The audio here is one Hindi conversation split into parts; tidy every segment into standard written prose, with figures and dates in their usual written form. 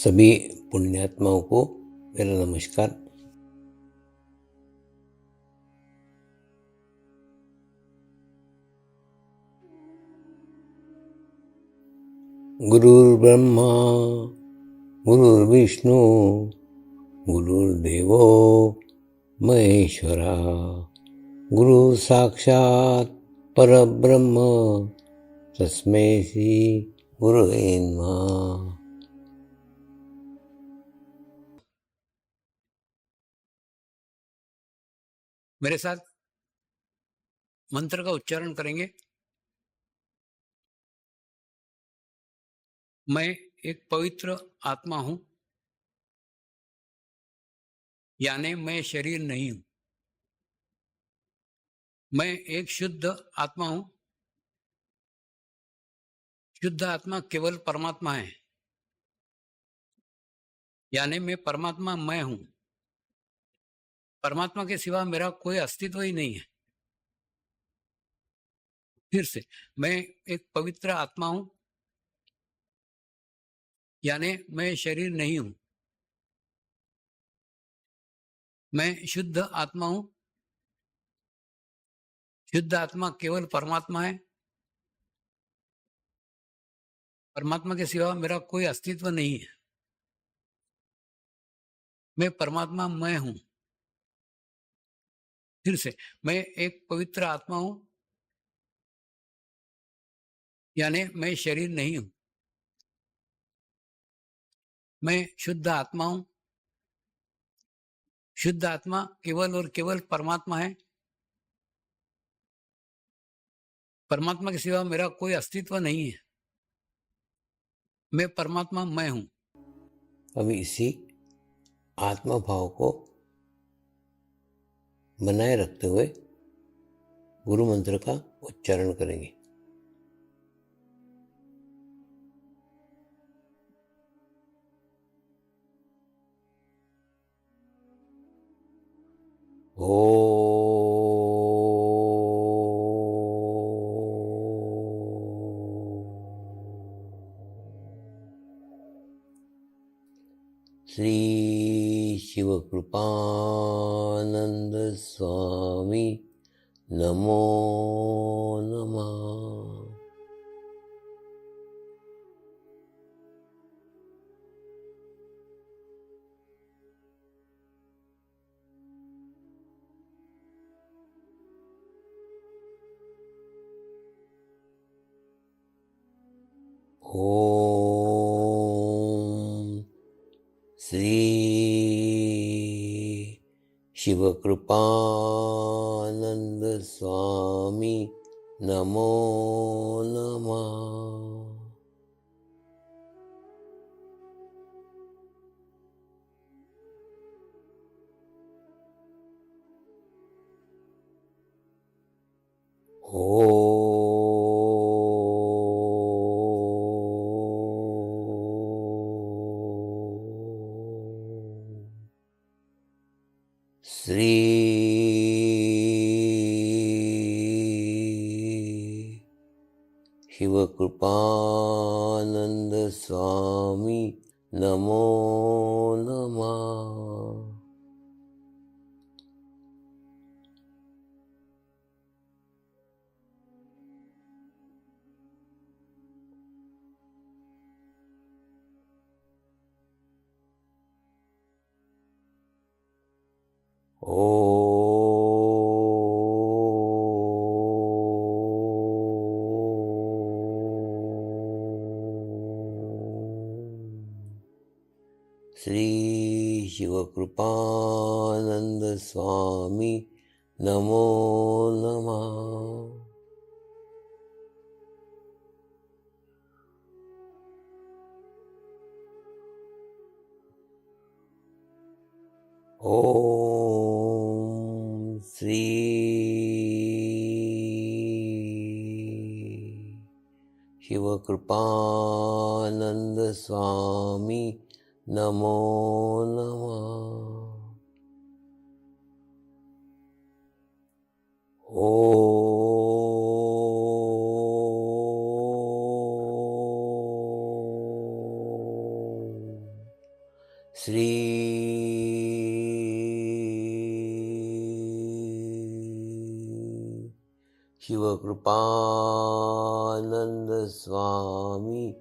सभी पुण्यात्माओं को मेरा नमस्कार। गुरुर्ब्रह्मा गुरुर्विष्णु गुरुर्देवो महेश्वरा, गुरु साक्षात परब्रह्म तस्मै श्री गुरुवे नमः। मेरे साथ मंत्र का उच्चारण करेंगे। मैं एक पवित्र आत्मा हूं, यानी मैं शरीर नहीं हूं। मैं एक शुद्ध आत्मा हूं। शुद्ध आत्मा केवल परमात्मा है, यानी मैं परमात्मा मैं हूं। परमात्मा के सिवा मेरा कोई अस्तित्व ही नहीं है। फिर से, मैं एक पवित्र आत्मा हूं, यानी मैं शरीर नहीं हूं। मैं शुद्ध आत्मा हूं। शुद्ध आत्मा केवल परमात्मा है। परमात्मा के सिवा मेरा कोई अस्तित्व नहीं है। मैं परमात्मा मैं हूं। फिर से, मैं एक पवित्र आत्मा हूं, यानी मैं शरीर नहीं हूं। मैं शुद्ध आत्मा हूं। शुद्ध आत्मा केवल और केवल परमात्मा है। परमात्मा के सिवा मेरा कोई अस्तित्व नहीं है। मैं परमात्मा मैं हूं। अब इसी आत्मा भाव को बनाए रखते हुए गुरु मंत्र का उच्चारण करेंगे। श्री शिवकृपानंद स्वामी नमो नमः। ओम श्री शिवकृपानंद स्वामी नमो नमः। श्री शिवकृपानंद स्वामी नमो नमः। श्री शिवकृपानंद स्वामी नमो नमः। ओम श्री शिवकृपानंद स्वामी नमो नमः। शिवकृपानंद स्वामी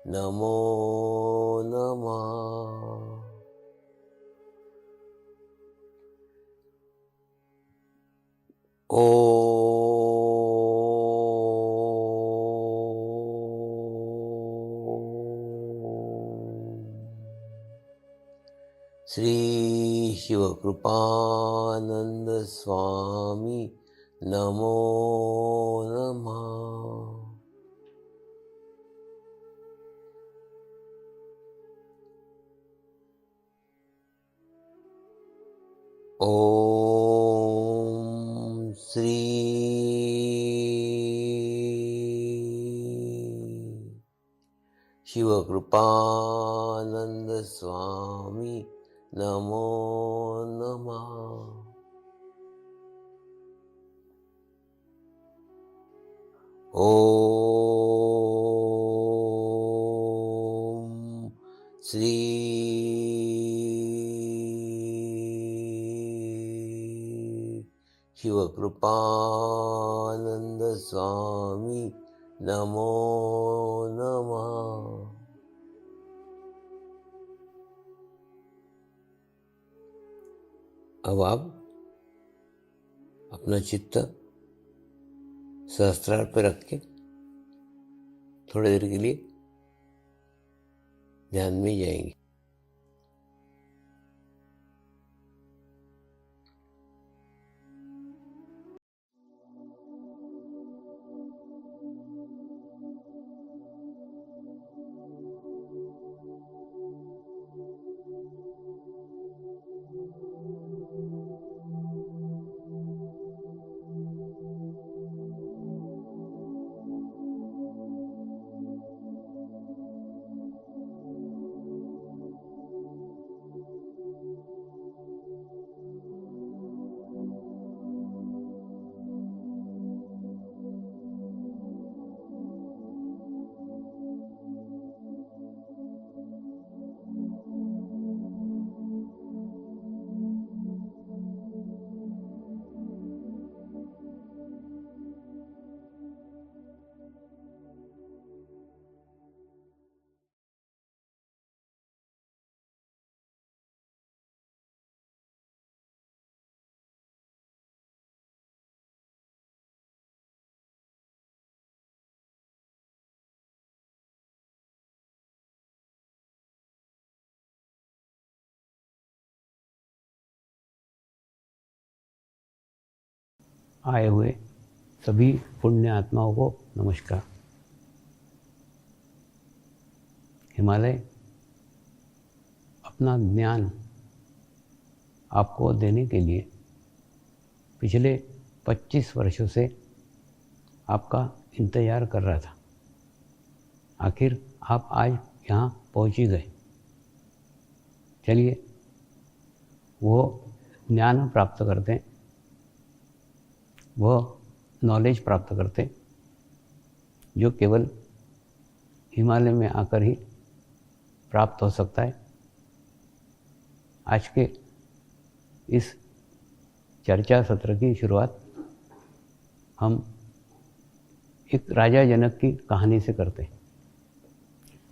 नमो नमः। श्री शिवकृपानंद स्वामी नमो नमः। ओम श्री शिवकृपानंद स्वामी नमो नमः। ओम श्री शिवकृपानंद स्वामी नमो नमः। अब आप अपना चित्त सहस्त्रार पर रख के थोड़ी देर के लिए ध्यान में जाएंगे। आए हुए सभी पुण्य आत्माओं को नमस्कार। हिमालय अपना ज्ञान आपको देने के लिए पिछले 25 वर्षों से आपका इंतज़ार कर रहा था। आखिर आप आज यहाँ पहुँच ही गए। चलिए वो ज्ञान प्राप्त करते हैं, वह नॉलेज प्राप्त करते जो केवल हिमालय में आकर ही प्राप्त हो सकता है। आज के इस चर्चा सत्र की शुरुआत हम एक राजा जनक की कहानी से करते हैं।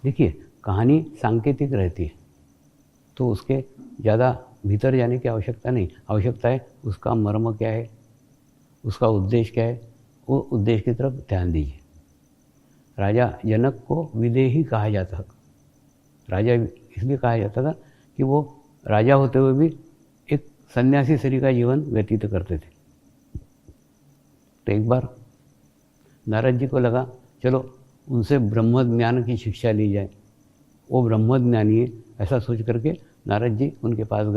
देखिए, कहानी सांकेतिक रहती है तो उसके ज़्यादा भीतर जाने की आवश्यकता नहीं। आवश्यकता है उसका मर्म क्या है, उसका उद्देश्य क्या है, वो उद्देश्य की तरफ ध्यान दीजिए। राजा जनक को विदेही कहा जाता था। राजा इसलिए कहा जाता था कि वो राजा होते हुए भी एक सन्यासी शरीर का जीवन व्यतीत करते थे। तो एक बार नारद जी को लगा चलो उनसे ब्रह्म ज्ञान की शिक्षा ली जाए। वो ब्रह्मज्ञानी है ऐसा सोच करके नारद जी उनके पास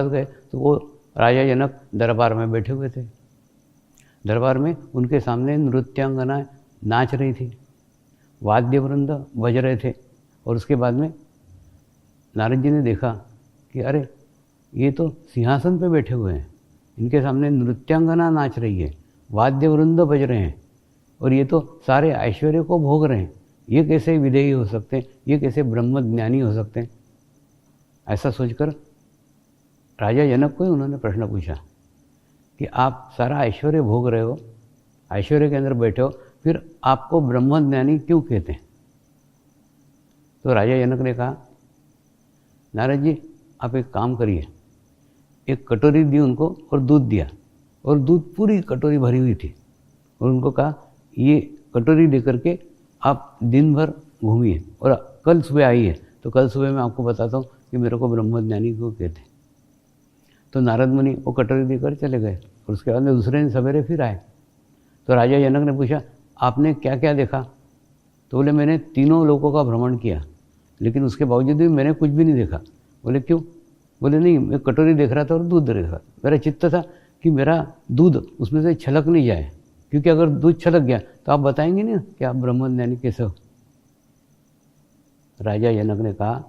गए। तो वो राजा जनक दरबार में बैठे हुए थे। दरबार में उनके सामने नृत्यांगना नाच रही थी, वाद्य वृंद बज रहे थे। और उसके बाद में नारद जी ने देखा कि अरे ये तो सिंहासन पे बैठे हुए हैं, इनके सामने नृत्यांगना नाच रही है, वाद्य वृंद बज रहे हैं और ये तो सारे ऐश्वर्य को भोग रहे हैं। ये कैसे विदेही हो सकते हैं, ये कैसे ब्रह्मज्ञानी हो सकते हैं। ऐसा सोचकर राजा जनक को ही उन्होंने प्रश्न पूछा कि आप सारा ऐश्वर्य भोग रहे हो, ऐश्वर्य के अंदर बैठे हो, फिर आपको ब्रह्मज्ञानी क्यों कहते हैं? तो राजा जनक ने कहा, नारद जी आप एक काम करिए। एक कटोरी दी उनको और दूध दिया, और दूध पूरी कटोरी भरी हुई थी, और उनको कहा ये कटोरी लेकर के आप दिन भर घूमिए और कल सुबह आइए, तो कल सुबह मैं आपको बताता हूँ कि मेरे को ब्रह्मज्ञानी क्यों कहते हैं। तो नारद मुनि वो कटोरी देकर चले गए, और उसके बाद में दूसरे दिन सवेरे फिर आए। तो राजा जनक ने पूछा, आपने क्या क्या देखा? तो बोले, मैंने तीनों लोकों का भ्रमण किया, लेकिन उसके बावजूद भी मैंने कुछ भी नहीं देखा। बोले, क्यों? बोले, नहीं, मैं कटोरी देख रहा था और दूध देख रहा था। मेरा चित्त था कि मेरा दूध उसमें से छलक नहीं जाए, क्योंकि अगर दूध छलक गया तो आप बताएंगे नहीं कि आप ब्रह्मज्ञानी कैसे हो। राजा जनक ने कहा,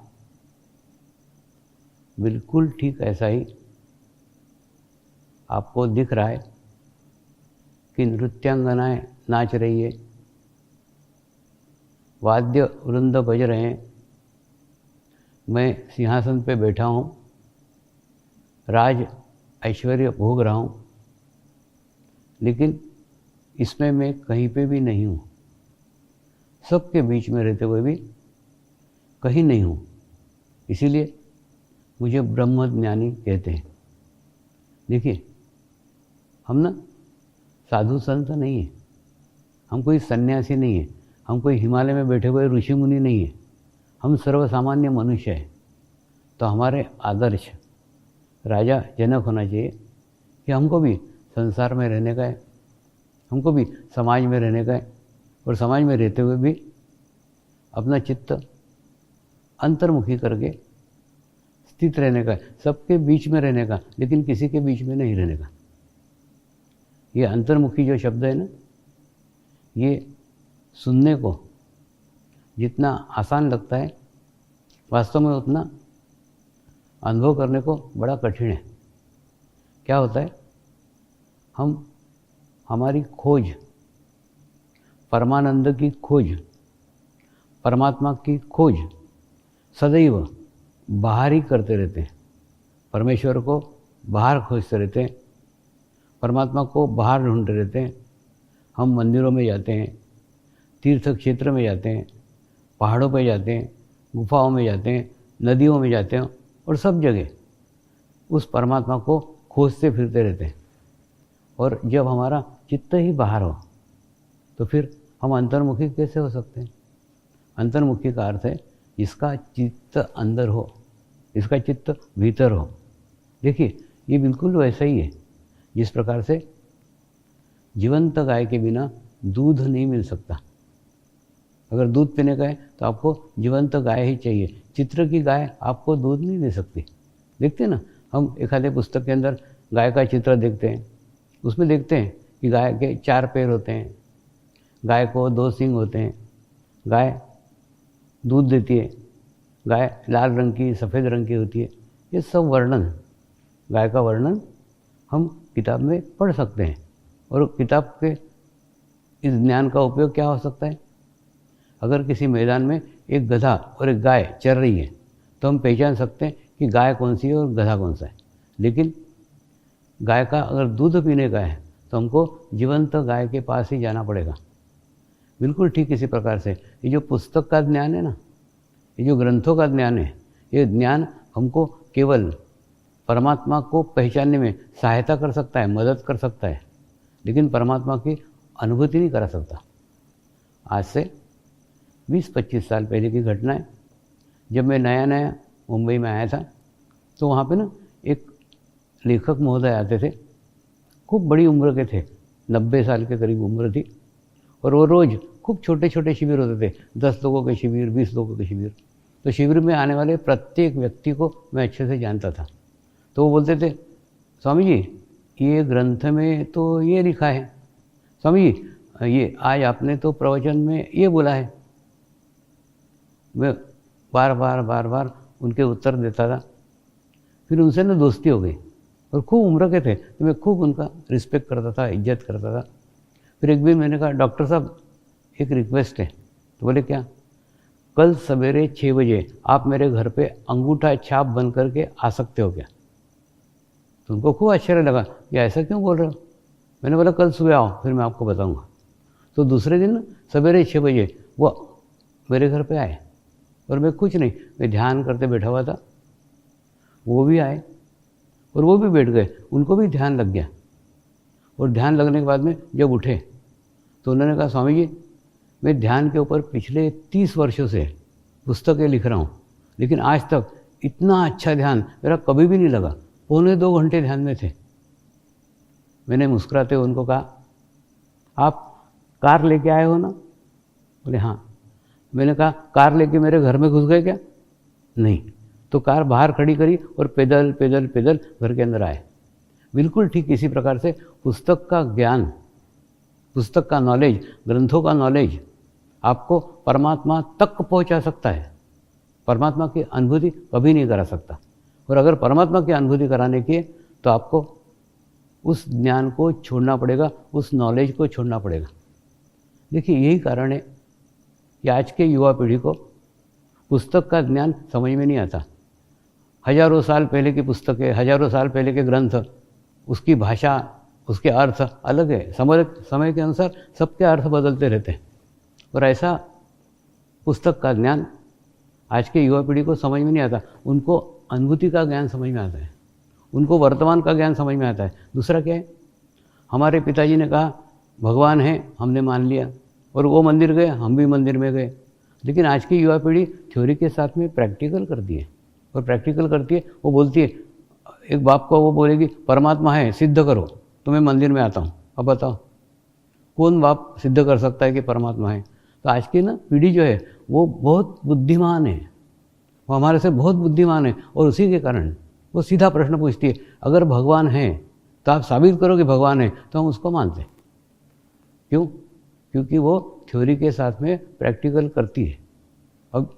बिल्कुल ठीक ऐसा ही आपको दिख रहा है कि नृत्यांगनाएं नाच रही है, वाद्य वृंद बज रहे हैं, मैं सिंहासन पे बैठा हूँ, राज ऐश्वर्य भोग रहा हूँ, लेकिन इसमें मैं कहीं पे भी नहीं हूँ। सबके बीच में रहते हुए भी कहीं नहीं हूँ, इसीलिए मुझे ब्रह्मज्ञानी कहते हैं। देखिए, हम ना साधु संत नहीं है, हम कोई सन्यासी नहीं है, हम कोई हिमालय में बैठे हुए ऋषि मुनि नहीं है, हम सर्वसामान्य मनुष्य हैं। तो हमारे आदर्श राजा जनक होना चाहिए कि हमको भी संसार में रहने का है, हमको भी समाज में रहने का है, और समाज में रहते हुए भी अपना चित्त अंतर्मुखी करके स्थित रहने का है, सबके बीच में रहने का, लेकिन किसी के बीच में नहीं रहने का। ये अंतर्मुखी जो शब्द है ना, ये सुनने को जितना आसान लगता है, वास्तव में उतना अनुभव करने को बड़ा कठिन है। क्या होता है, हमारी खोज, परमानंद की खोज, परमात्मा की खोज सदैव बाहर ही करते रहते हैं। परमेश्वर को बाहर खोजते रहते हैं, परमात्मा को बाहर ढूंढते रहते हैं। हम मंदिरों में जाते हैं, तीर्थ क्षेत्र में जाते हैं, पहाड़ों पर जाते हैं, गुफाओं में जाते हैं, नदियों में जाते हैं, और सब जगह उस परमात्मा को खोजते फिरते रहते हैं। और जब हमारा चित्त ही बाहर हो तो फिर हम अंतर्मुखी कैसे हो सकते हैं? अंतर्मुखी का अर्थ है जिसका चित्त अंदर हो, इसका चित्त भीतर हो। देखिए, ये बिल्कुल वैसा ही है जिस प्रकार से जीवंत गाय के बिना दूध नहीं मिल सकता। अगर दूध पीने का है तो आपको जीवंत गाय ही चाहिए। चित्र की गाय आपको दूध नहीं दे सकती। देखते हैं ना, हम एक आधे पुस्तक के अंदर गाय का चित्र देखते हैं, उसमें देखते हैं कि गाय के 4 पैर होते हैं, गाय को 2 सींग होते हैं, गाय दूध देती है, गाय लाल रंग की सफ़ेद रंग की होती है। ये सब वर्णन, गाय का वर्णन हम किताब में पढ़ सकते हैं। और किताब के इस ज्ञान का उपयोग क्या हो सकता है? अगर किसी मैदान में एक गधा और एक गाय चर रही है तो हम पहचान सकते हैं कि गाय कौन सी है और गधा कौन सा है। लेकिन गाय का अगर दूध पीने का है तो हमको जीवंत गाय के पास ही जाना पड़ेगा। बिल्कुल ठीक इसी प्रकार से ये जो पुस्तक का ज्ञान है ना, ये जो ग्रंथों का ज्ञान है, ये ज्ञान हमको केवल परमात्मा को पहचानने में सहायता कर सकता है, मदद कर सकता है, लेकिन परमात्मा की अनुभूति नहीं करा सकता। आज से 20-25 साल पहले की घटना है। जब मैं नया नया मुंबई में आया था तो वहाँ पे ना एक लेखक महोदय आते थे, खूब बड़ी उम्र के थे, 90 साल के करीब उम्र थी, और वो रोज़ खूब छोटे छोटे शिविर होते थे, 10 लोगों के शिविर, 20 लोगों के शिविर। तो शिविर में आने वाले प्रत्येक व्यक्ति को मैं अच्छे से जानता था। तो वो बोलते थे, स्वामी जी ये ग्रंथ में तो ये लिखा है, स्वामी जी ये आज आपने तो प्रवचन में ये बोला है। मैं बार बार उनके उत्तर देता था। फिर उनसे ना दोस्ती हो गई, और खूब उम्र के थे तो मैं खूब उनका रिस्पेक्ट करता था, इज्जत करता था। फिर एक दिन मैंने कहा, डॉक्टर साहब एक रिक्वेस्ट है। तो बोले, क्या? कल सवेरे 6 बजे आप मेरे घर पे अंगूठा छाप बन करके आ सकते हो क्या? तो उनको खूब आश्चर्य लगा कि ऐसा क्यों बोल रहे हो। मैंने बोला कल सुबह आओ, फिर मैं आपको बताऊंगा। तो दूसरे दिन सवेरे 6 बजे वो मेरे घर पे आए, और मैं कुछ नहीं, मैं ध्यान करते बैठा हुआ था। वो भी आए और वो भी बैठ गए, उनको भी ध्यान लग गया। और ध्यान लगने के बाद में जब उठे तो उन्होंने कहा, स्वामी जी मैं ध्यान के ऊपर पिछले 30 वर्षों से पुस्तकें लिख रहा हूँ, लेकिन आज तक इतना अच्छा ध्यान मेरा कभी भी नहीं लगा। 1.25 घंटे ध्यान में थे। मैंने मुस्कुराते हुए उनको कहा, आप कार लेके आए हो ना? बोले हाँ। मैंने कहा, कार लेके मेरे घर में घुस गए क्या? नहीं। तो कार बाहर खड़ी करी और पैदल पैदल पैदल घर के अंदर आए। बिल्कुल ठीक इसी प्रकार से पुस्तक का ज्ञान, पुस्तक का नॉलेज, ग्रंथों का नॉलेज आपको परमात्मा तक पहुंचा सकता है, परमात्मा की अनुभूति कभी नहीं करा सकता। और अगर परमात्मा की अनुभूति कराने की है तो आपको उस ज्ञान को छोड़ना पड़ेगा, उस नॉलेज को छोड़ना पड़ेगा। देखिए यही कारण है कि आज के युवा पीढ़ी को पुस्तक का ज्ञान समझ में नहीं आता। हजारों साल पहले की पुस्तकें, हजारों साल पहले के ग्रंथ, उसकी भाषा, उसके अर्थ अलग है। समय के अनुसार सबके अर्थ बदलते रहते हैं, और ऐसा पुस्तक का ज्ञान आज के युवा पीढ़ी को समझ में नहीं आता। उनको अनुभूति का ज्ञान समझ में आता है, उनको वर्तमान का ज्ञान समझ में आता है। दूसरा क्या है, हमारे पिताजी ने कहा भगवान है, हमने मान लिया, और वो मंदिर गए, हम भी मंदिर में गए। लेकिन आज की युवा पीढ़ी थ्योरी के साथ में प्रैक्टिकल करती है, और प्रैक्टिकल करती है, वो बोलती है, एक बाप को वो बोलेगी परमात्मा है, सिद्ध करो तो मैं मंदिर में आता हूँ। अब बताओ कौन बाप सिद्ध कर सकता है कि परमात्मा है? तो आज की ना पीढ़ी जो है वो बहुत बुद्धिमान है, वो हमारे से बहुत बुद्धिमान है, और उसी के कारण वो सीधा प्रश्न पूछती है, अगर भगवान है तो आप साबित करो कि भगवान है, तो हम उसको मानते हैं। क्यों? क्योंकि वो थ्योरी के साथ में प्रैक्टिकल करती है। अब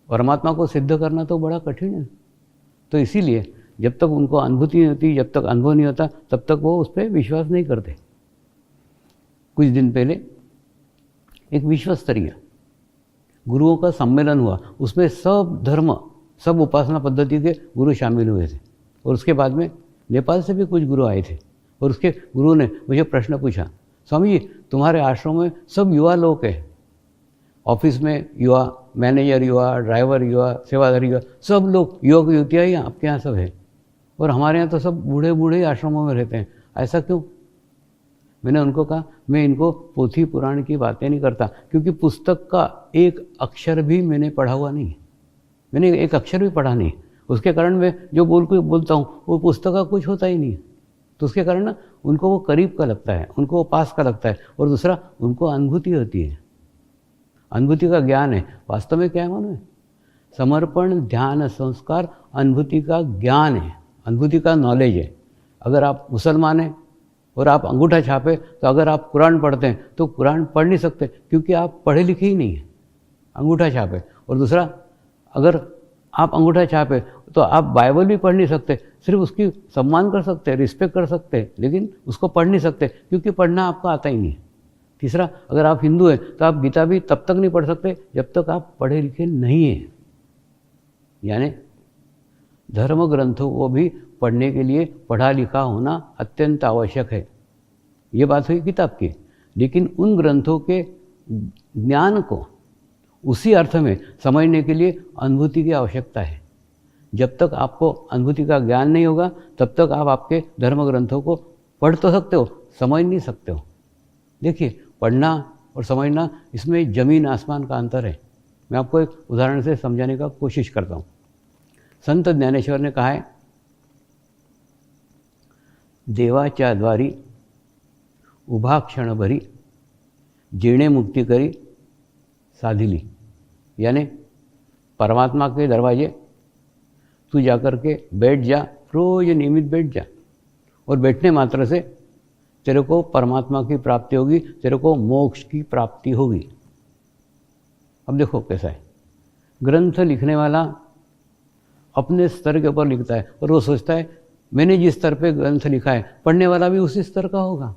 परमात्मा को सिद्ध करना तो बड़ा कठिन है, तो इसीलिए जब तक उनको अनुभूति नहीं होती, जब तक अनुभव नहीं होता, तब तक वो उस पर विश्वास नहीं करते। कुछ दिन पहले एक विश्व स्तरीय गुरुओं का सम्मेलन हुआ, उसमें सब धर्म, सब उपासना पद्धति के गुरु शामिल हुए थे, और उसके बाद में नेपाल से भी कुछ गुरु आए थे। और उसके गुरु ने मुझे प्रश्न पूछा, स्वामी जी तुम्हारे आश्रम में सब युवा लोग हैं, ऑफिस में युवा, मैनेजर युवा, ड्राइवर युवा, सेवादारी युवा, सब लोग युवक युवतियाँ ही आपके यहाँ सब है, और हमारे यहाँ तो सब बूढ़े बूढ़े आश्रमों में रहते हैं, ऐसा क्यों? मैंने उनको कहा, मैं इनको पोथी पुराण की बातें नहीं करता, क्योंकि पुस्तक का एक अक्षर भी मैंने पढ़ा हुआ नहीं है, मैंने एक अक्षर भी पढ़ा नहीं। उसके कारण मैं जो बोलता हूँ वो पुस्तक का कुछ होता ही नहीं है। तो उसके कारण ना उनको वो करीब का लगता है, उनको वो पास का लगता है, और दूसरा उनको अनुभूति होती है, अनुभूति का ज्ञान है। वास्तव में क्या है मालूम है? समर्पण, ध्यान, संस्कार अनुभूति का ज्ञान है, अनुभूति का नॉलेज है। अगर आप मुसलमान हैं और आप अंगूठा छापे, तो अगर आप कुरान पढ़ते हैं तो कुरान पढ़ नहीं सकते, क्योंकि आप पढ़े लिखे ही नहीं हैं, अंगूठा छापे। और दूसरा, अगर आप अंगूठा छापे तो आप बाइबल भी पढ़ नहीं सकते, सिर्फ उसकी सम्मान कर सकते हैं, रिस्पेक्ट कर सकते हैं, लेकिन उसको पढ़ नहीं सकते, क्योंकि पढ़ना आपको आता ही नहीं है। तीसरा, अगर आप हिंदू हैं तो आप गीता भी तब तक नहीं पढ़ सकते जब तक आप पढ़े लिखे नहीं हैं। यानी धर्म ग्रंथों को भी पढ़ने के लिए पढ़ा लिखा होना अत्यंत आवश्यक है। ये बात हुई किताब की, लेकिन उन ग्रंथों के ज्ञान को उसी अर्थ में समझने के लिए अनुभूति की आवश्यकता है। जब तक आपको अनुभूति का ज्ञान नहीं होगा, तब तक आप आपके धर्म ग्रंथों को पढ़ तो सकते हो, समझ नहीं सकते हो। देखिए, पढ़ना और समझना, इसमें ज़मीन आसमान का अंतर है। मैं आपको एक उदाहरण से समझाने का कोशिश करता हूँ। संत ज्ञानेश्वर ने कहा है, देवाच्या द्वारी उभा क्षण भरी, जीणे मुक्ति करी साधिली। यानी परमात्मा के दरवाजे तू जाकर के बैठ जा, रोज नियमित बैठ जा, और बैठने मात्र से तेरे को परमात्मा की प्राप्ति होगी, तेरे को मोक्ष की प्राप्ति होगी। अब देखो कैसा है, ग्रंथ लिखने वाला अपने स्तर के ऊपर लिखता है, और वो सोचता है मैंने जिस स्तर पे ग्रंथ लिखा है, पढ़ने वाला भी उसी स्तर का होगा।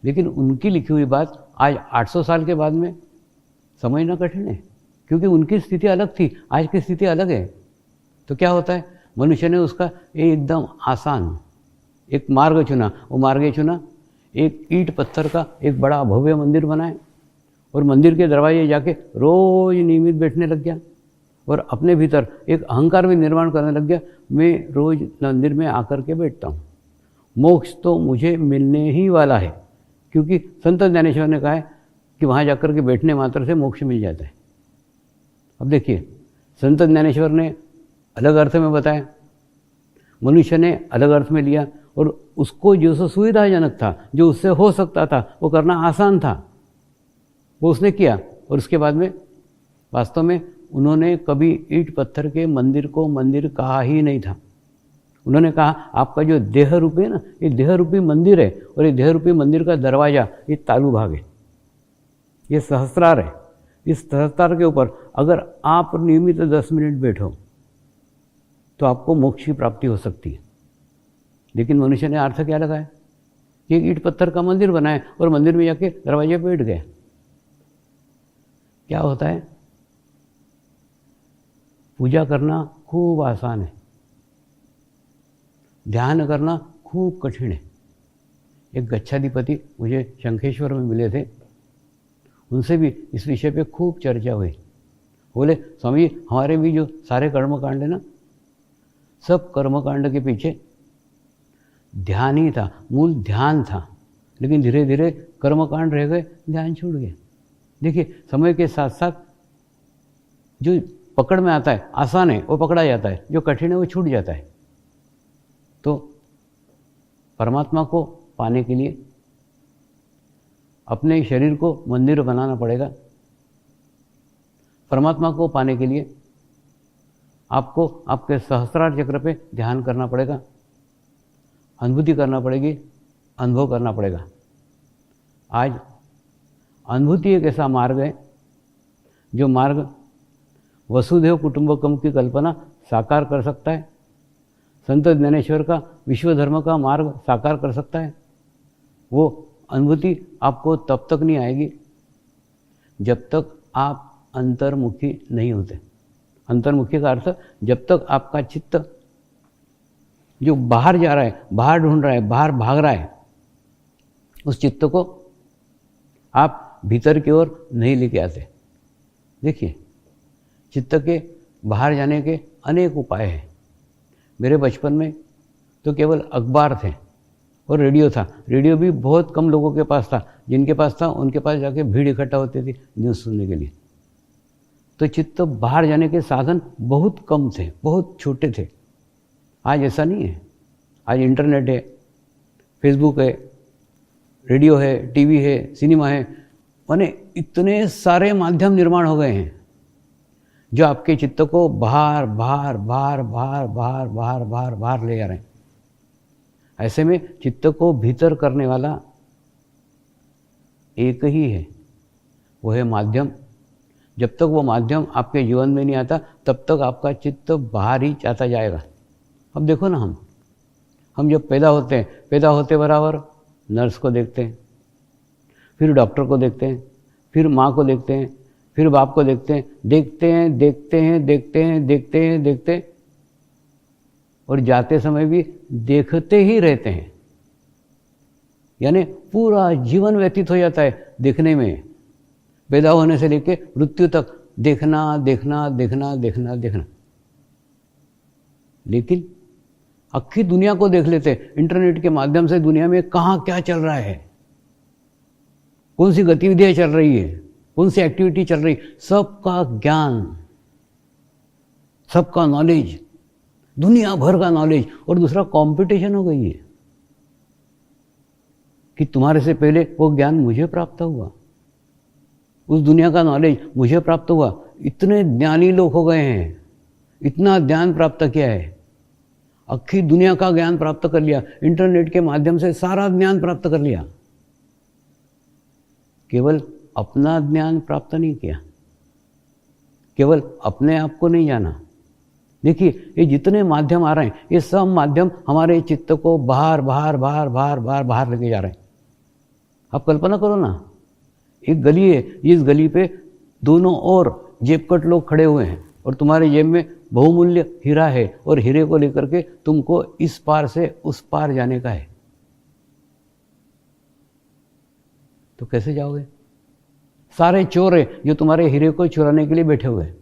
लेकिन उनकी लिखी हुई बात आज 800 साल के बाद में समझना कठिन है, क्योंकि उनकी स्थिति अलग थी, आज की स्थिति अलग है। तो क्या होता है, मनुष्य ने उसका एकदम आसान एक मार्ग चुना, वो मार्ग ये चुना एक ईंट पत्थर का एक बड़ा भव्य मंदिर बनाए और मंदिर के दरवाजे जाके रोज नियमित बैठने लग गया और अपने भीतर एक अहंकार भी निर्माण करने लग गया, मैं रोज मंदिर में आकर के बैठता हूँ, मोक्ष तो मुझे मिलने ही वाला है, क्योंकि संत ज्ञानेश्वर ने कहा है कि वहाँ जाकर के बैठने मात्र से मोक्ष मिल जाता है। अब देखिए, संत ज्ञानेश्वर ने अलग अर्थ में बताया, मनुष्य ने अलग अर्थ में लिया और उसको जो सुविधाजनक था, जो उससे हो सकता था, वो करना आसान था, वो उसने किया। और उसके बाद में वास्तव में उन्होंने कभी ईंट पत्थर के मंदिर को मंदिर कहा ही नहीं था। उन्होंने कहा आपका जो देह रूपी है ना, ये देह रूपी मंदिर है और ये देह रूपी मंदिर का दरवाज़ा ये तालू भाग है, ये सहस्त्रार है। इस सहस्त्रार के ऊपर अगर आप नियमित 10 मिनट बैठो तो आपको मोक्ष की प्राप्ति हो सकती है। लेकिन मनुष्य ने अर्थ क्या लगाया कि एक ईंट पत्थर का मंदिर बनाए और मंदिर में जाके दरवाजे पे बैठ गए। क्या होता है, पूजा करना खूब आसान है, ध्यान करना खूब कठिन है। एक गच्छाधिपति मुझे शंखेश्वर में मिले थे, उनसे भी इस विषय पे खूब चर्चा हुई। बोले स्वामी जी, हमारे भी जो सारे कर्मकांड है ना, सब कर्मकांड के पीछे ध्यान ही था, मूल ध्यान था, लेकिन धीरे धीरे कर्मकांड रह गए, ध्यान छूट गया। देखिए, समय के साथ साथ जो पकड़ में आता है, आसान है, वो पकड़ा जाता है, जो कठिन है वो छूट जाता है। तो परमात्मा को पाने के लिए अपने शरीर को मंदिर बनाना पड़ेगा। परमात्मा को पाने के लिए आपको आपके सहस्त्रार चक्र पे ध्यान करना पड़ेगा, अनुभूति करना पड़ेगी, अनुभव करना पड़ेगा। आज अनुभूति एक ऐसा मार्ग है जो मार्ग वसुधैव कुटुंबकम की कल्पना साकार कर सकता है, संत ज्ञानेश्वर का विश्व धर्म का मार्ग साकार कर सकता है। वो अनुभूति आपको तब तक नहीं आएगी जब तक आप अंतर्मुखी नहीं होते। अंतर्मुखी का अर्थ, जब तक आपका चित्त जो बाहर जा रहा है, बाहर ढूंढ रहा है, बाहर भाग रहा है, उस चित्त को आप भीतर की ओर नहीं लेके आते। देखिए, चित्त के बाहर जाने के अनेक उपाय हैं। मेरे बचपन में तो केवल अखबार थे और रेडियो था। रेडियो भी बहुत कम लोगों के पास था, जिनके पास था उनके पास जाके भीड़ इकट्ठा होती थी न्यूज़ सुनने के लिए। तो चित्त बाहर जाने के साधन बहुत कम थे, बहुत छोटे थे। आज ऐसा नहीं है। आज इंटरनेट है, फेसबुक है, रेडियो है, टीवी है, सिनेमा है, माने इतने सारे माध्यम निर्माण हो गए हैं जो आपके चित्त को बाहर बाहर बाहर बाहर बाहर बाहर बाहर बाहर ले जा रहे हैं। ऐसे में चित्त को भीतर करने वाला एक ही है, वो है माध्यम। जब तक वो माध्यम आपके जीवन में नहीं आता, तब तक आपका चित्त बाहर ही जाता जाएगा। अब देखो ना, हम जब पैदा होते हैं, पैदा होते बराबर नर्स को देखते हैं, फिर डॉक्टर को देखते हैं, फिर माँ को देखते हैं, फिर बाप को देखते हैं, देखते हैं देखते हैं देखते हैं देखते हैं देखते, और जाते समय भी देखते ही रहते हैं। यानी पूरा जीवन व्यतीत हो जाता है देखने में, पैदा होने से लेके मृत्यु तक देखना देखना देखना देखना देखना। लेकिन अक्खी दुनिया को देख लेते, इंटरनेट के माध्यम से दुनिया में कहाँ क्या चल रहा है, कौन सी गतिविधियाँ चल रही है, कौन सी एक्टिविटी चल रही, सबका ज्ञान, सबका नॉलेज, दुनिया भर का नॉलेज। और दूसरा कंपटीशन हो गई है कि तुम्हारे से पहले वो ज्ञान मुझे प्राप्त हुआ, उस दुनिया का नॉलेज मुझे प्राप्त हुआ। इतने ज्ञानी लोग हो गए हैं, इतना ज्ञान प्राप्त किया है, अक्खी दुनिया का ज्ञान प्राप्त कर लिया, इंटरनेट के माध्यम से सारा ज्ञान प्राप्त कर लिया। केवल अपना ज्ञान प्राप्त नहीं किया, केवल अपने आप को नहीं जाना। देखिए, ये जितने माध्यम आ रहे हैं, ये सब माध्यम हमारे चित्त को बाहर बाहर बाहर बाहर बाहर बाहर लेके जा रहे हैं। आप कल्पना करो ना, एक गली है, इस गली पे दोनों ओर जेबकट लोग खड़े हुए हैं, और तुम्हारे जेब में बहुमूल्य हीरा है और हीरे को लेकर के तुमको इस पार से उस पार जाने का है, तो कैसे जाओगे? सारे चोर हैं जो तुम्हारे हीरे को चुराने के लिए बैठे हुए हैं।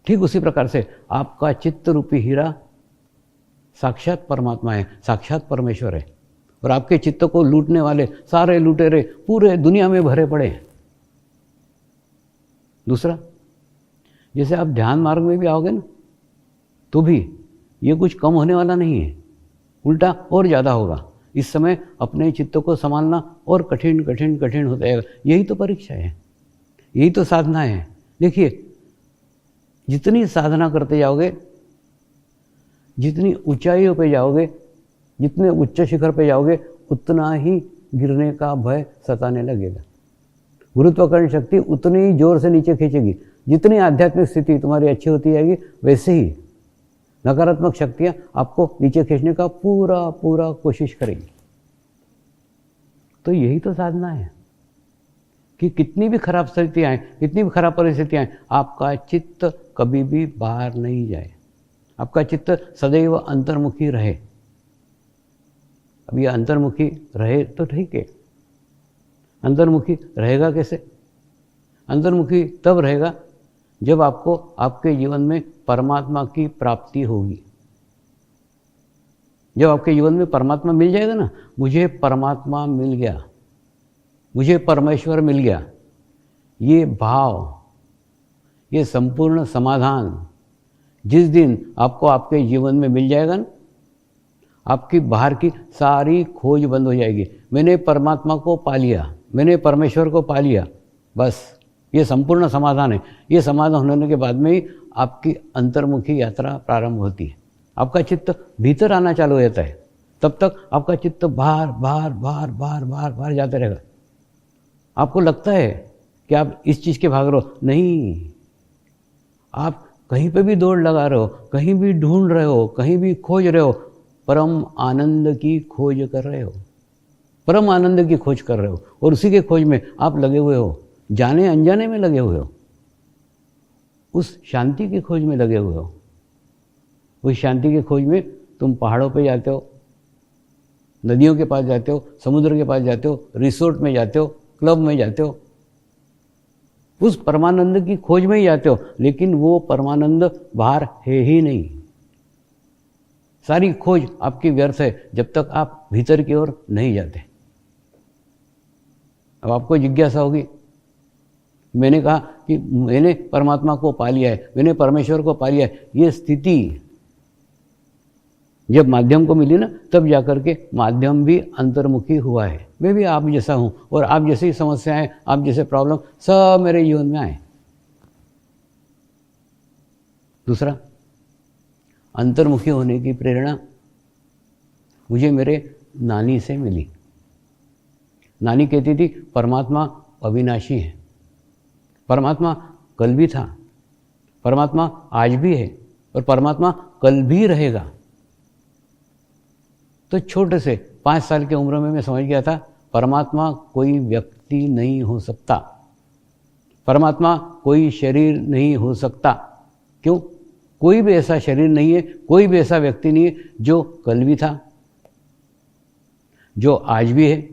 ठीक उसी प्रकार से आपका चित्त रूपी हीरा साक्षात परमात्मा है, साक्षात परमेश्वर है, और आपके चित्त को लूटने वाले सारे लुटेरे पूरे दुनिया में भरे पड़े हैं। दूसरा, जैसे आप ध्यान मार्ग में भी आओगे ना, तो भी ये कुछ कम होने वाला नहीं है, उल्टा और ज़्यादा होगा। इस समय अपने चित्त को संभालना और कठिन कठिन कठिन होता जाएगा। यही तो परीक्षा है, यही तो साधना है। देखिए, जितनी साधना करते जाओगे, जितनी ऊंचाइयों पे जाओगे, जितने उच्च शिखर पे जाओगे, उतना ही गिरने का भय सताने लगेगा। गुरुत्वाकर्षण शक्ति उतनी ही जोर से नीचे खींचेगी। जितनी आध्यात्मिक स्थिति तुम्हारी अच्छी होती जाएगी, वैसे ही नकारात्मक शक्तियाँ आपको नीचे खींचने का पूरा पूरा कोशिश करेंगी। तो यही तो साधना है कि कितनी भी खराब स्थितियाँ आए, कितनी भी खराब परिस्थितियाँ आए, आपका चित्त कभी भी बाहर नहीं जाए, आपका चित्त सदैव अंतर्मुखी रहे। अब ये अंतर्मुखी रहे तो ठीक है, अंतर्मुखी रहेगा कैसे? अंतर्मुखी तब रहेगा जब आपको आपके जीवन में परमात्मा की प्राप्ति होगी। जब आपके जीवन में परमात्मा मिल जाएगा ना, मुझे परमात्मा मिल गया, मुझे परमेश्वर मिल गया, ये भाव, ये संपूर्ण समाधान जिस दिन आपको आपके जीवन में मिल जाएगा ना, आपकी बाहर की सारी खोज बंद हो जाएगी। मैंने परमात्मा को पा लिया, मैंने परमेश्वर को पा लिया, बस ये संपूर्ण समाधान है। ये समाधान होने के बाद में ही आपकी अंतर्मुखी यात्रा प्रारंभ होती है। आपका चित्त भीतर आना चालू हो जाता है, तब तक आपका चित्त बाहर बाहर बाहर बाहर बाहर बाहर जाता रहेगा। आपको लगता है कि आप इस चीज़ के भाग रहे हो, नहीं, आप कहीं पे भी दौड़ लगा रहे हो, कहीं भी ढूंढ रहे हो, कहीं भी खोज रहे हो, परम आनंद की खोज कर रहे हो, परम आनंद की खोज कर रहे हो, और उसी के खोज में आप लगे हुए हो, जाने अनजाने में लगे हुए हो, उस शांति की खोज में लगे हुए हो। उस शांति की खोज में तुम पहाड़ों पे जाते हो, नदियों के पास जाते हो, समुद्र के पास जाते हो, रिसोर्ट में जाते हो, क्लब में जाते हो, उस परमानंद की खोज में ही जाते हो, लेकिन वो परमानंद बाहर है ही नहीं। सारी खोज आपकी व्यर्थ है जब तक आप भीतर की ओर नहीं जाते। अब आपको जिज्ञासा होगी, मैंने कहा कि मैंने परमात्मा को पा लिया है, मैंने परमेश्वर को पा लिया है, ये स्थिति जब माध्यम को मिली ना, तब जाकर के माध्यम भी अंतर्मुखी हुआ है। मैं भी आप जैसा हूँ, और आप जैसी समस्याएं, आप जैसे प्रॉब्लम सब मेरे जीवन में आए। दूसरा, अंतर्मुखी होने की प्रेरणा मुझे मेरे नानी से मिली। नानी कहती थी, परमात्मा अविनाशी है, परमात्मा कल भी था, परमात्मा आज भी है, और परमात्मा कल भी रहेगा। तो छोटे से 5 साल की उम्र में मैं समझ गया था, परमात्मा कोई व्यक्ति नहीं हो सकता, परमात्मा कोई शरीर नहीं हो सकता। क्यों? कोई भी ऐसा शरीर नहीं है, कोई भी ऐसा व्यक्ति नहीं है जो कल भी था, जो आज भी है,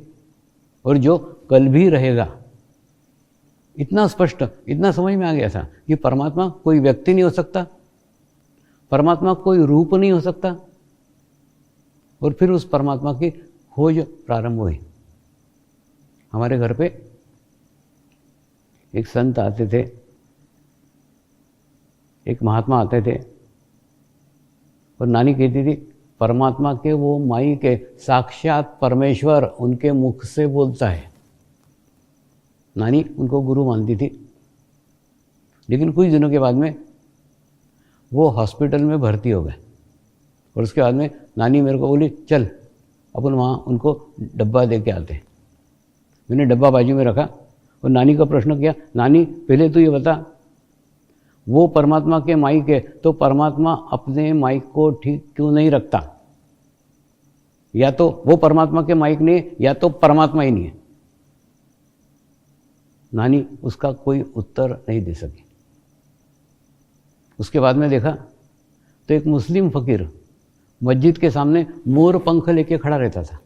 और जो कल भी रहेगा। इतना स्पष्ट, इतना समझ में आ गया था कि परमात्मा कोई व्यक्ति नहीं हो सकता, परमात्मा कोई रूप नहीं हो सकता। और फिर उस परमात्मा की खोज प्रारंभ हुई। हमारे घर पे एक संत आते थे, एक महात्मा आते थे, और नानी कहती थी, परमात्मा के वो माई के साक्षात परमेश्वर उनके मुख से बोलता है। नानी उनको गुरु मानती थी। लेकिन कुछ दिनों के बाद में वो हॉस्पिटल में भर्ती हो गए, और उसके बाद में नानी मेरे को बोली, चल अपन वहाँ उनको डब्बा दे के आते हैं। मैंने डब्बा बाजू में रखा और नानी का प्रश्न किया, नानी पहले तो ये बता, वो परमात्मा के माइक है, तो परमात्मा अपने माइक को ठीक क्यों नहीं रखता? या तो वो परमात्मा के माइक नहीं है, या तो परमात्मा ही नहीं है। नानी उसका कोई उत्तर नहीं दे सकी। उसके बाद में देखा तो एक मुस्लिम फ़कीर मस्जिद के सामने मोर पंख लेके खड़ा रहता था।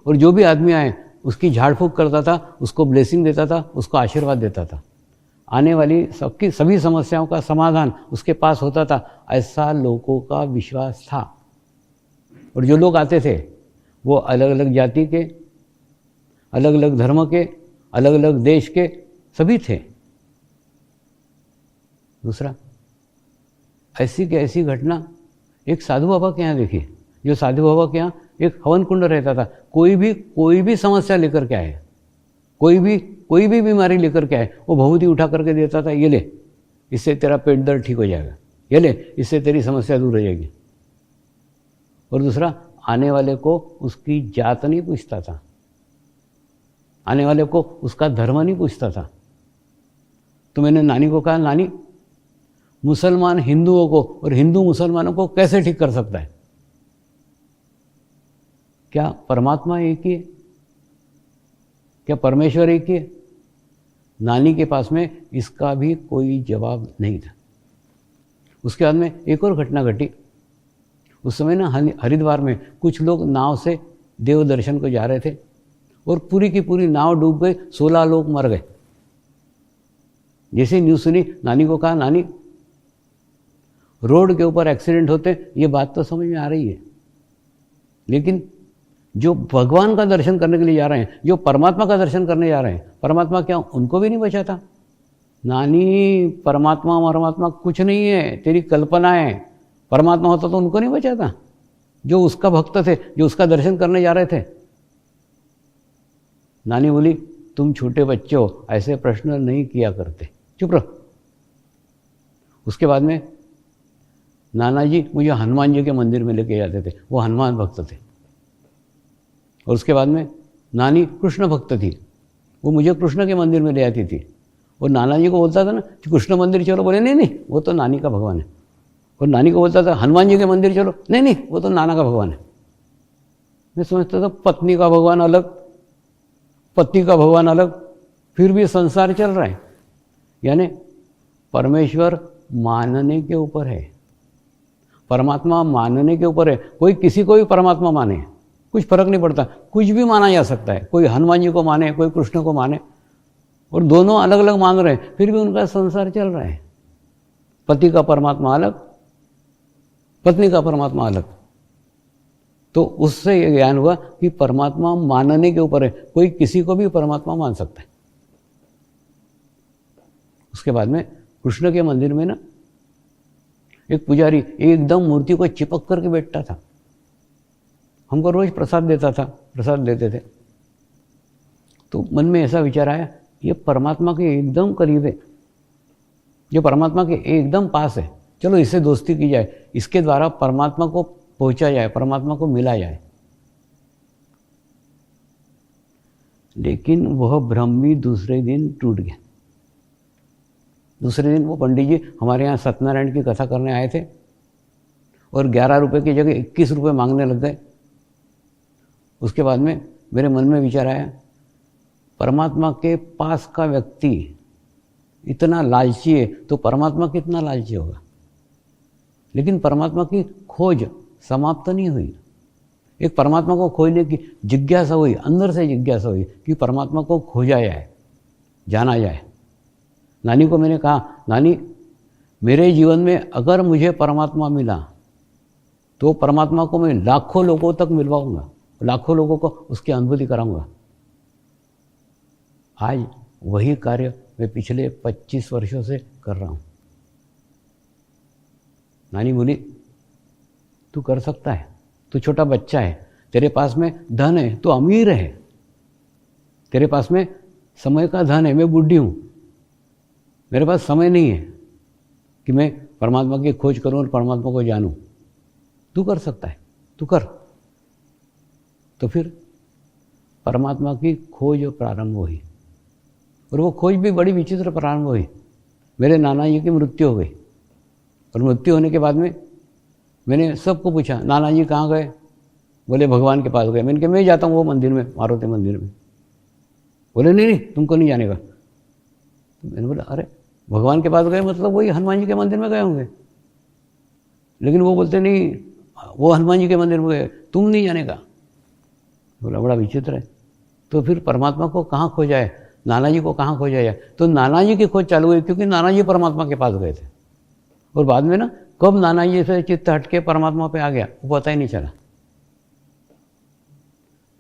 और जो भी आदमी आए उसकी झाड़ फूँक करता था, उसको ब्लेसिंग देता था, उसको आशीर्वाद देता था। आने वाली सबकी सभी समस्याओं का समाधान उसके पास होता था, ऐसा लोगों का विश्वास था। और जो लोग आते थे वो अलग अलग जाति के, अलग अलग धर्म के, अलग अलग देश के सभी थे। दूसरा, ऐसी की ऐसी घटना एक साधु बाबा के यहाँ देखी। जो साधु बाबा के यहाँ एक हवन कुंड रहता था। कोई भी समस्या लेकर के आए, कोई भी बीमारी लेकर के आए, वो भभूति उठा करके देता था, ये ले, इससे तेरा पेट दर्द ठीक हो जाएगा, ये ले, इससे तेरी समस्या दूर हो जाएगी। और दूसरा, आने वाले को उसकी जात नहीं पूछता था, आने वाले को उसका धर्म नहीं पूछता था। तो मैंने नानी को कहा, नानी, मुसलमान हिंदुओं को और हिंदू मुसलमानों को कैसे ठीक कर सकता है? क्या परमात्मा एक ही है? क्या परमेश्वर एक ही है? नानी के पास में इसका भी कोई जवाब नहीं था। उसके बाद में एक और घटना घटी। उस समय ना हरिद्वार में कुछ लोग नाव से देव दर्शन को जा रहे थे और पूरी की पूरी नाव डूब गई, 16 लोग मर गए। जैसे न्यूज़ सुनी, नानी को कहा, नानी, रोड के ऊपर एक्सीडेंट होते, ये बात तो समझ में आ रही है, लेकिन जो भगवान का दर्शन करने के लिए जा रहे हैं, जो परमात्मा का दर्शन करने जा रहे हैं, परमात्मा क्या उनको भी नहीं बचाता? नानी, परमात्मा कुछ नहीं है, तेरी कल्पना है। परमात्मा होता तो उनको नहीं बचाता, जो उसका भक्त थे, जो उसका दर्शन करने जा रहे थे। नानी बोली, तुम छोटे बच्चे हो, ऐसे प्रश्न नहीं किया करते, चुप रहो। उसके बाद में नाना जी मुझे हनुमान जी के मंदिर में लेके जाते थे, वो हनुमान भक्त थे। और उसके बाद में नानी कृष्ण भक्त थी, वो मुझे कृष्ण के मंदिर में ले आती थी। और नाना जी को बोलता था ना कि कृष्ण मंदिर चलो, बोले नहीं नहीं, वो तो नानी का भगवान है। और नानी को बोलता था हनुमान जी के मंदिर चलो, नहीं नहीं, वो तो नाना का भगवान है। मैं समझता था पत्नी का भगवान अलग, पति का भगवान अलग, फिर भी संसार चल रहा है। यानी परमेश्वर मानने के ऊपर है, परमात्मा मानने के ऊपर है। कोई किसी को भी परमात्मा माने, कुछ फर्क नहीं पड़ता, कुछ भी माना जा सकता है। कोई हनुमान जी को माने, कोई कृष्ण को माने, और दोनों अलग अलग मान रहे हैं, फिर भी उनका संसार चल रहा है। पति का परमात्मा अलग, पत्नी का परमात्मा अलग। तो उससे ये ज्ञान हुआ कि परमात्मा मानने के ऊपर है, कोई किसी को भी परमात्मा मान सकता है। उसके बाद में कृष्ण के मंदिर में ना एक पुजारी एकदम मूर्ति को चिपक करके बैठता था। हमको रोज प्रसाद देता था, प्रसाद देते थे। तो मन में ऐसा विचार आया, ये परमात्मा के एकदम करीब है, ये परमात्मा के एकदम पास है, चलो इससे दोस्ती की जाए, इसके द्वारा परमात्मा को पहुंचा जाए, परमात्मा को मिला जाए। लेकिन वह भ्रम भी दूसरे दिन टूट गया। दूसरे दिन वो पंडित जी हमारे यहाँ सत्यनारायण की कथा करने आए थे और 11 रुपये की जगह 21 रुपये मांगने लग गए। उसके बाद में मेरे मन में विचार आया, परमात्मा के पास का व्यक्ति इतना लालची है तो परमात्मा कितना लालची होगा। लेकिन परमात्मा की खोज समाप्त नहीं हुई। एक परमात्मा को खोजने की जिज्ञासा हुई, अंदर से जिज्ञासा हुई कि परमात्मा को खोजा जाए, जाना जाए। नानी को मैंने कहा, नानी, मेरे जीवन में अगर मुझे परमात्मा मिला तो परमात्मा को मैं लाखों लोगों तक मिलवाऊंगा, लाखों लोगों को उसकी अनुभूति कराऊंगा। आज वही कार्य मैं पिछले 25 वर्षों से कर रहा हूँ। नानी बोली, तू कर सकता है, तू छोटा बच्चा है, तेरे पास में धन है, तू अमीर है, तेरे पास में समय का धन है, मैं बूढ़ी हूँ, मेरे पास समय नहीं है कि मैं परमात्मा की खोज करूँ और परमात्मा को जानूँ। तू कर सकता है, तू कर। तो फिर परमात्मा की खोज प्रारंभ हुई और वो खोज भी बड़ी विचित्र प्रारंभ हुई। मेरे नाना जी की मृत्यु हो गई और मृत्यु होने के बाद में मैंने सबको पूछा, नाना जी कहाँ गए? बोले भगवान के पास गए। मैंने कहा मैं जाता हूँ वो मंदिर में, मारुति मंदिर में। बोले नहीं नहीं, तुमको नहीं जाने का। तो मैंने बोला, अरे भगवान के पास गए मतलब वही हनुमान जी के मंदिर में गए होंगे, लेकिन वो बोलते नहीं वो हनुमान जी के मंदिर में गए, तुम नहीं जाने का। बोला बड़ा विचित्र है। तो फिर परमात्मा को कहाँ खोजा है, नाना जी को कहाँ खोजा जाए? तो नाना जी की खोज चालू हुई, क्योंकि नाना जी परमात्मा के पास गए थे। और बाद में ना कब नाना जी से चित्त हटके परमात्मा पे आ गया वो पता ही नहीं चला।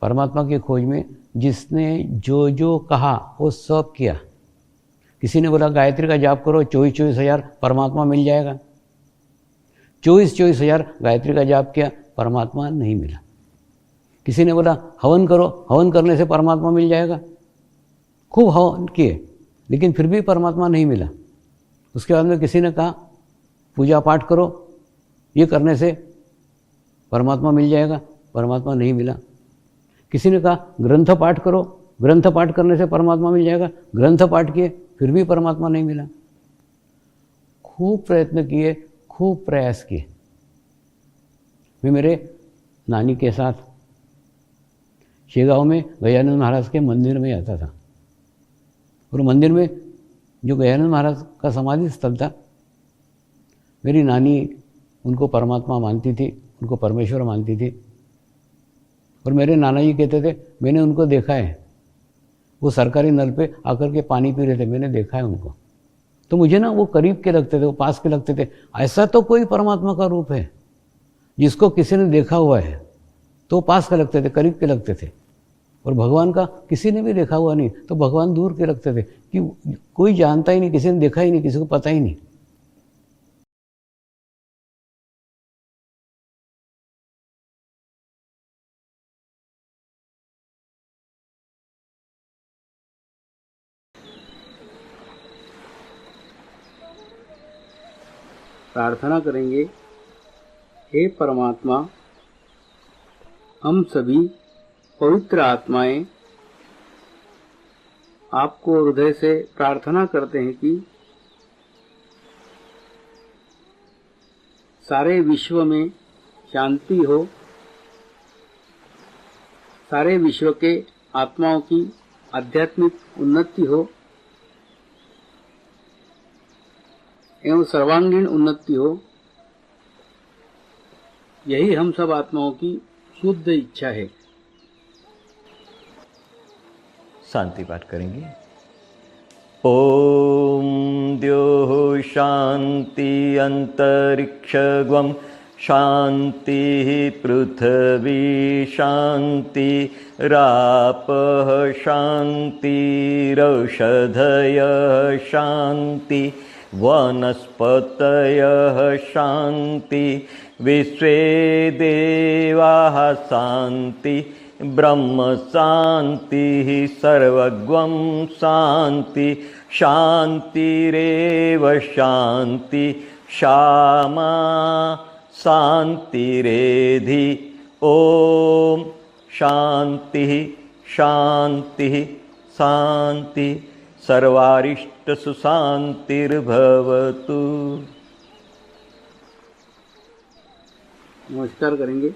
परमात्मा की खोज में जिसने जो जो कहा वो सब किया। किसी ने बोला गायत्री का जाप करो 24,000 परमात्मा मिल जाएगा, 24,000 गायत्री का जाप किया, परमात्मा नहीं मिला। किसी ने बोला हवन करो, हवन करने से परमात्मा मिल जाएगा, खूब हवन किए लेकिन फिर भी परमात्मा नहीं मिला। उसके बाद में किसी ने कहा पूजा पाठ करो, ये करने से परमात्मा मिल जाएगा, परमात्मा नहीं मिला। किसी ने कहा ग्रंथ पाठ करो, ग्रंथ पाठ करने से परमात्मा मिल जाएगा, ग्रंथ पाठ किए फिर भी परमात्मा नहीं मिला। खूब प्रयत्न किए, खूब प्रयास किए। मैं मेरे नानी के साथ शेगांव में गजानंद महाराज के मंदिर में आता था, और मंदिर में जो गजानंद महाराज का समाधि स्थल था, मेरी नानी उनको परमात्मा मानती थी, उनको परमेश्वर मानती थी। और मेरे नाना जी कहते थे मैंने उनको देखा है, वो सरकारी नल पे आकर के पानी पी रहे थे, मैंने देखा है उनको। तो मुझे ना वो करीब के लगते थे, वो पास के लगते थे। ऐसा तो कोई परमात्मा का रूप है जिसको किसी ने देखा हुआ है तो पास के लगते थे, करीब के लगते थे। और भगवान का किसी ने भी देखा हुआ नहीं तो भगवान दूर के लगते थे, कि कोई जानता ही नहीं, किसी ने देखा ही नहीं, किसी को पता ही नहीं। प्रार्थना करेंगे। हे परमात्मा, हम सभी पवित्र आत्माएं आपको हृदय से प्रार्थना करते हैं कि सारे विश्व में शांति हो, सारे विश्व के आत्माओं की आध्यात्मिक उन्नति हो एवं सर्वांगीण उन्नति हो। यही हम सब आत्माओं की शुद्ध इच्छा है। शांति पाठ करेंगे। ओम द्योः शांति अंतरिक्षगम शांति पृथ्वी शांति रापः शांतिरौषधयः शांति वनस्पतयः शांति विश्वे देवाः शांति ब्रह्म शांति सर्वगं शांति शांतिरेव शांति क्षमा शांतिरेधि। ओम शांति शांति शांति सर्वारिष्ट सुशांतिर्भवतु। नमस्कार करेंगे।